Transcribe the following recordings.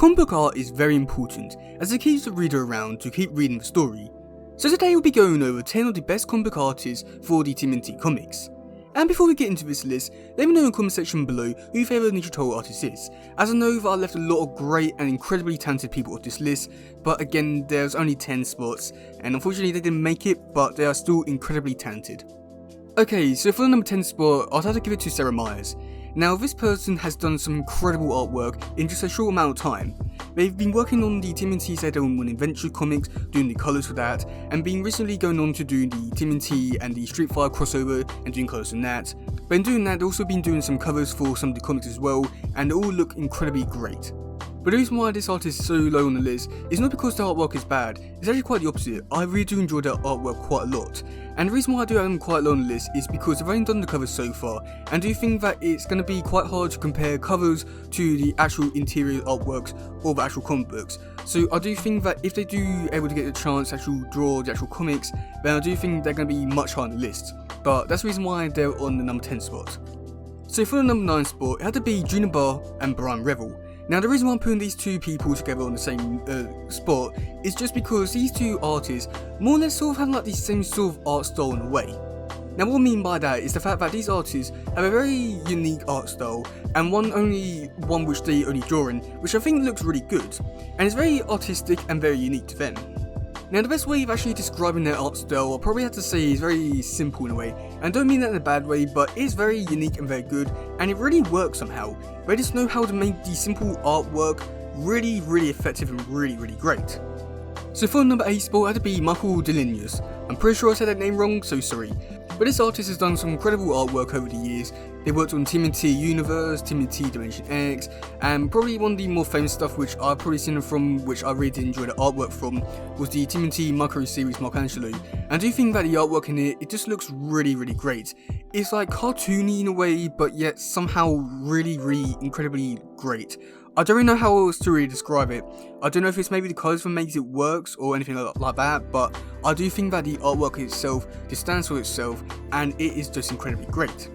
Comic book art is very important as it keeps the reader around to keep reading the story. So today we'll be going over 10 of the best comic book artists for the tmnt comics. And before we get into this list, let me know in the comment section below who your favourite Ninja Turtle artist is, as I know that I left a lot of great and incredibly talented people off this list, but again there's only 10 spots, and unfortunately they didn't make it, but they are still incredibly talented. Okay, so for the number 10 spot, I'd have to give it to Sarah Myers. Now this person has done some incredible artwork in just a short amount of time. They've been working on the TMNT Sailor Moon Adventure comics, doing the colours for that, and been recently going on to do the TMNT and the Street Fighter crossover and doing colours on that. But in doing that, they've also been doing some covers for some of the comics as well, and they all look incredibly great. But the reason why this artist is so low on the list is not because the artwork is bad, it's actually quite the opposite. I really do enjoy their artwork quite a lot. And the reason why I do have them quite low on the list is because I've only done the covers so far, and do think that it's going to be quite hard to compare covers to the actual interior artworks or the actual comic books. So I do think that if they do able to get the chance to actually draw the actual comics, then I do think they're going to be much higher on the list. But that's the reason why they're on the number 10 spot. So for the number 9 spot, it had to be Juno Bar and Brian Revel. Now the reason why I'm putting these two people together on the same spot is just because these two artists more or less sort of have like the same sort of art style in a way. Now what I mean by that is the fact that these artists have a very unique art style, and one which they only draw in, which I think looks really good, and it's very artistic and very unique to them. Now the best way of actually describing their art style, I'll probably have to say, is very simple in a way, and I don't mean that in a bad way, but it's very unique and very good, and it really works somehow. They just know how to make the simple artwork really effective and really great. So for number 8 spot, it had to be Michael Delinius. I'm pretty sure I said that name wrong, so sorry. But this artist has done some incredible artwork over the years. They worked on tmnt Universe, tmnt Dimension X, and probably one of the more famous stuff which I've probably seen them from, which I really did enjoy the artwork from, was the tmnt Micro series Michelangelo. And I do think that the artwork in it just looks really great. It's like cartoony in a way, but yet somehow really incredibly great. I don't really know how else to really describe it. I don't know if it's maybe the colours that makes it works or anything like that, but I do think that the artwork itself just stands for itself, and it is just incredibly great.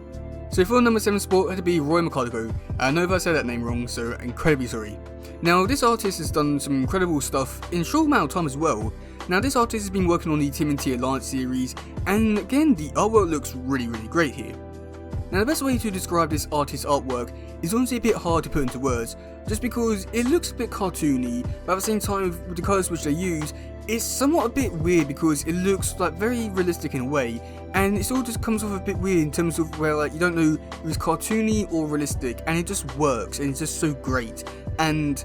So for number 7 spot, it had to be Roy McCarthy. I know if I said that name wrong, so incredibly sorry. Now this artist has done some incredible stuff in a short amount of time as well. Now this artist has been working on the TMNT Alliance series, and again the artwork looks really great here. Now the best way to describe this artist's artwork is honestly a bit hard to put into words, just because it looks a bit cartoony, but at the same time with the colours which they use, it's somewhat a bit weird because it looks like very realistic in a way, and it all just comes off a bit weird in terms of where like you don't know if it's cartoony or realistic, and it just works and it's just so great, and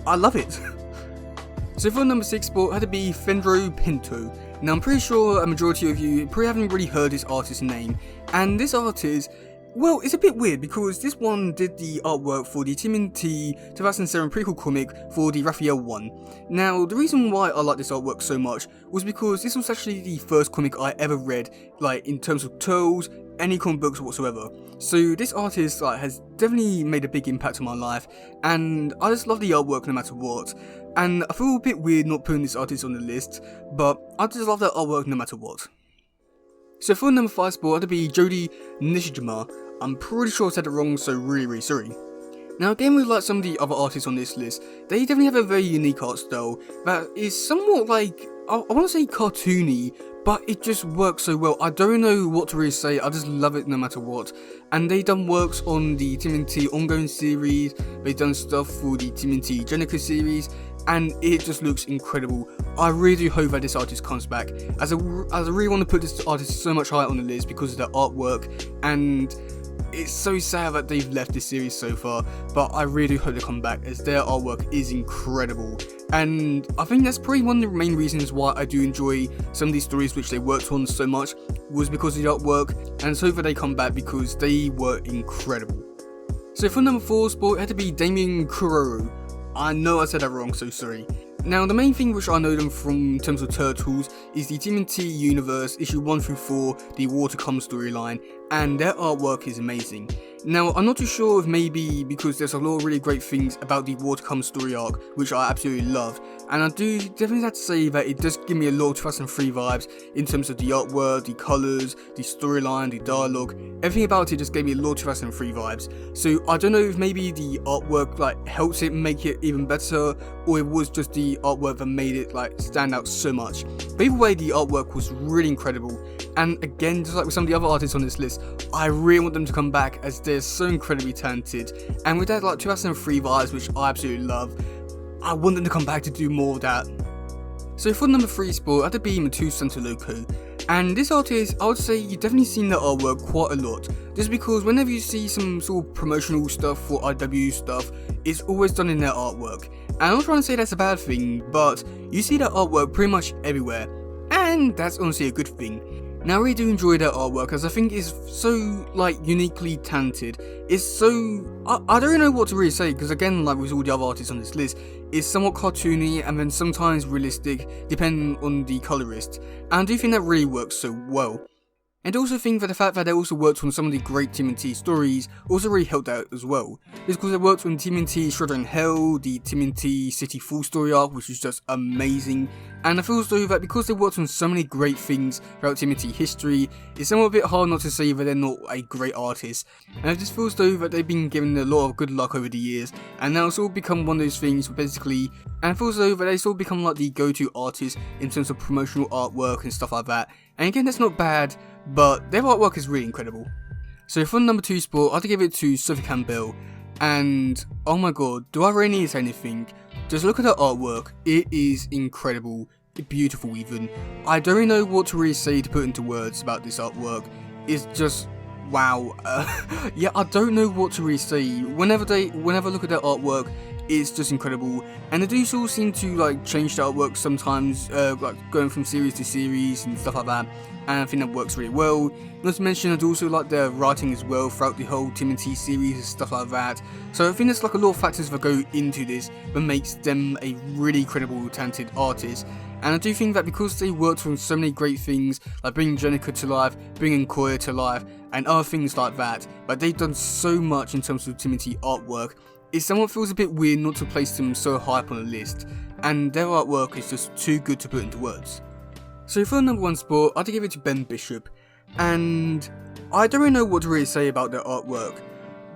I love it. So for number 6 spot, it had to be Fino Pintu. Now I'm pretty sure a majority of you probably haven't really heard this artist's name, and this artist, well, it's a bit weird because this one did the artwork for the TMNT 2007 prequel comic for the Raphael one. Now, the reason why I like this artwork so much was because this was actually the first comic I ever read, like in terms of Turtles, any comic books whatsoever. So this artist has definitely made a big impact on my life, and I just love the artwork no matter what. And I feel a bit weird not putting this artist on the list, but I just love that artwork no matter what. So for number 5 spot, it had to be Jody Nishima. I'm pretty sure I said it wrong, so really sorry. Now again, with like some of the other artists on this list, they definitely have a very unique art style that is somewhat like, I want to say cartoony, but it just works so well. I don't know what to really say, I just love it no matter what. And they done works on the TMNT ongoing series, they've done stuff for the TMNT Jenica series, and it just looks incredible. I really do hope that this artist comes back, as I really want to put this artist so much higher on the list because of their artwork, and it's so sad that they've left this series so far, but I really do hope they come back as their artwork is incredible. And I think that's probably one of the main reasons why I do enjoy some of these stories which they worked on so much, was because of the artwork, and so that they come back because they were incredible. So for number 4 spot, it had to be Damien Kuroro. I know I said that wrong, so sorry. Now the main thing which I know them from in terms of Turtles is the TMNT Universe issue 1 through 4, the War to Come storyline, and their artwork is amazing. Now, I'm not too sure if maybe because there's a lot of really great things about the War to Come story arc, which I absolutely love, and I do definitely have to say that it does give me a lot of 2003 vibes in terms of the artwork, the colours, the storyline, the dialogue, everything about it just gave me a lot of 2003 vibes. So I don't know if maybe the artwork like helps it make it even better, or it was just the artwork that made it like stand out so much. But either way, the artwork was really incredible, and again, just like with some of the other artists on this list, I really want them to come back as they're so incredibly talented, and with that like 2003 vibes, which I absolutely love, I want them to come back to do more of that. So for number 3 spot, I had to be Matu Santo Loco, and this artist, I would say you've definitely seen the artwork quite a lot, just because whenever you see some sort of promotional stuff for IW stuff, it's always done in their artwork. And I'm not trying to say that's a bad thing, but you see that artwork pretty much everywhere, and that's honestly a good thing. Now I really do enjoy their artwork as I think it's so like uniquely talented. It's so, I don't really know what to really say, because again, like with all the other artists on this list, it's somewhat cartoony and then sometimes realistic depending on the colorist, and I do think that really works so well. And also think that the fact that they also worked on some of the great TMNT stories also really helped out as well. It's because they worked on TMNT Shredder in Hell, the TMNT City Full story arc, which is just amazing. And I feel as though that because they worked on so many great things throughout TMNT history, it's somewhat a bit hard not to say that they're not a great artist. And I just feel as though that they've been given a lot of good luck over the years, and now it's all become one of those things where basically, and I feel as though that they sort of become like the go-to artist in terms of promotional artwork and stuff like that. And again, that's not bad, but their artwork is really incredible. So for number 2 spot, I had to give it to Sophie Campbell, and oh my god, do I really need to say anything? Just look at her artwork, it is incredible, beautiful even. I don't really know what to really say to put into words about this artwork, it's just wow. Yeah, I don't know what to really say. Whenever I look at their artwork, it's just incredible, and they do sort of seem to like change the artwork sometimes, like going from series to series and stuff like that, and I think that works really well. Not to mention I do also like their writing as well throughout the whole TMNT series and stuff like that, so I think there's like a lot of factors that go into this that makes them a really credible, talented artist. And I do think that because they worked on so many great things, like bringing Jenica to life, bringing Koya to life, and other things like that, but they've done so much in terms of TMNT artwork, it somewhat feels a bit weird not to place them so high up on the list, and their artwork is just too good to put into words. So for the number 1 spot, I had to give it to Ben Bishop, and I don't really know what to really say about their artwork.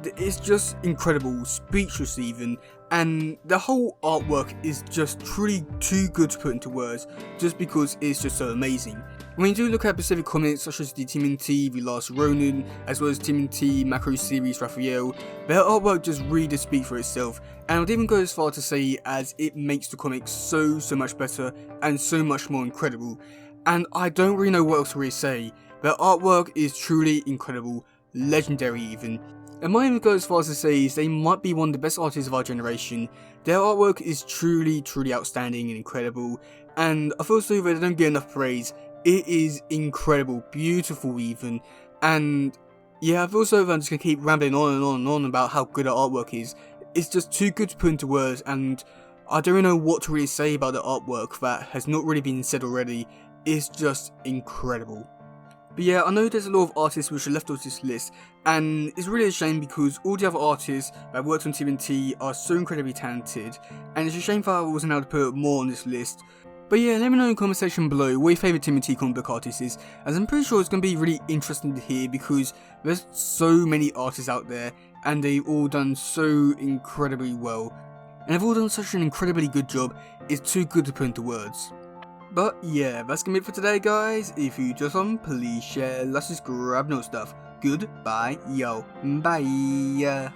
It's just incredible, speechless even, and the whole artwork is just truly too good to put into words, just because it's just so amazing. When you do look at specific comics such as the TMNT The Last Ronin, as well as TMNT Macro Series Raphael, their artwork just really does speak for itself, and I would even go as far to say as it makes the comics so much better and so much more incredible. And I don't really know what else to really say. Their artwork is truly incredible, legendary even. And might even go as far as to say is they might be one of the best artists of our generation. Their artwork is truly outstanding and incredible, and I feel as though they don't get enough praise. It is incredible, beautiful even, and yeah, I feel as though I'm just going to keep rambling on and on and on about how good their artwork is. It's just too good to put into words, and I don't really know what to really say about the artwork that has not really been said already. It's just incredible. But yeah, I know there's a lot of artists which are left off this list, and it's really a shame because all the other artists that worked on TMNT are so incredibly talented, and it's a shame that I wasn't able to put more on this list. But yeah, let me know in the comment section below what your favourite TMNT comic book artist is, as I'm pretty sure it's going to be really interesting to hear because there's so many artists out there, and they've all done so incredibly well, and they've all done such an incredibly good job, it's too good to put into words. But yeah, that's gonna be it for today guys. If you just want, please share, let's subscribe, no stuff. Goodbye, yo, bye.